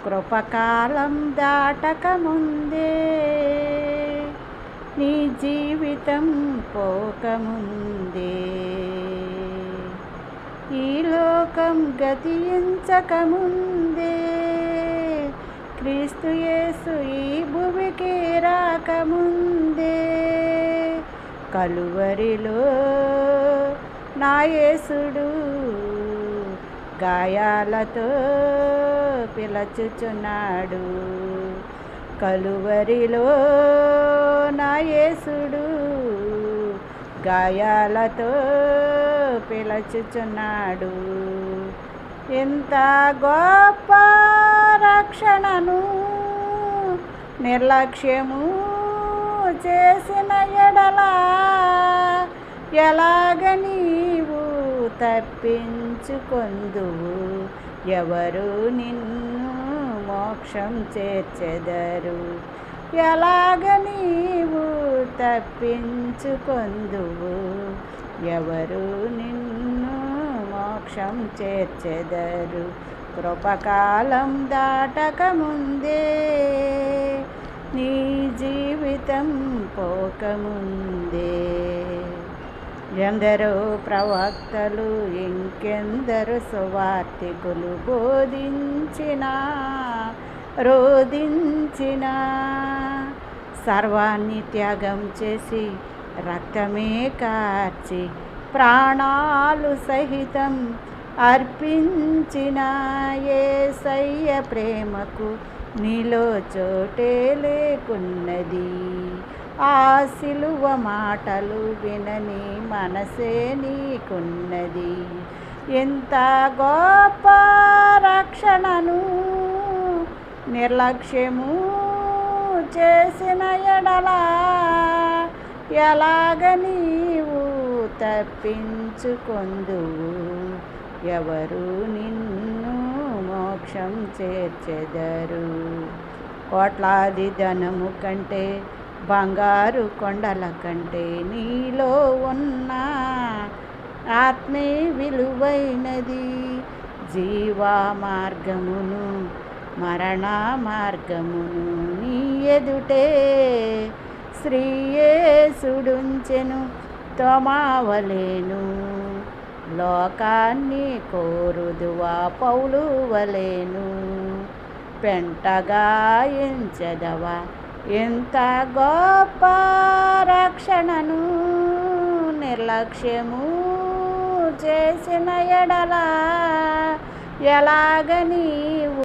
కృపకాలం దాటకముందే నీ జీవితం పోకముందే ఈ లోకం గతించకముందే క్రీస్తు యేసు ఈ భూమికి రాకముందే కలువరిలో నా యేసుడు గాయాలతో పిలచుచున్నాడు. కలువరిలో నా యేసుడు గాయాలతో పిలచుచున్నాడు. ఎంత గొప్ప రక్షణను నిర్లక్ష్యము చేసిన ఎడలా ఎలాగ నీవు తప్పించుకొందువు? ఎవరు నిన్ను మోక్షం చేర్చెదరు? ఎలాగ నీవు తప్పించుకొందువు? ఎవరు నిన్ను మోక్షం చేర్చెదరు? కృపకాలం దాటకముందే నీ జీవితం పోకముందే ఎందరో ప్రవక్తలు ఇంకెందరు సువార్తికులు రోధించిన సర్వాన్ని త్యాగం చేసి రక్తమే కార్చి ప్రాణాలు సహితం అర్పించిన యేసయ్య ప్రేమకు నీలో చోటే లేకున్నది. ఆ సిలువ మాటలు వినని మనసే నీకున్నది. ఎంత గొప్ప రక్షణను నిర్లక్ష్యము చేసిన ఎడలా ఎలాగ నీవు తప్పించుకొందువు? ఎవరు నిన్ను మోక్షం చేర్చెదరు? కోట్లాది ధనము కంటే బంగారు కొండల కంటే నీలో ఉన్న ఆత్మే విలువైనది. జీవా మార్గమును మరణ మార్గమును నీ ఎదుటే శ్రీయేసుడుంచెను. తోమావలేను లోకాన్ని కోరుదువా పౌలు వలేను పెంటగా ఎంచెదవా? ఎంత గొప్ప రక్షణను నిర్లక్ష్యము చేసిన ఎడలా ఎలాగ నీవు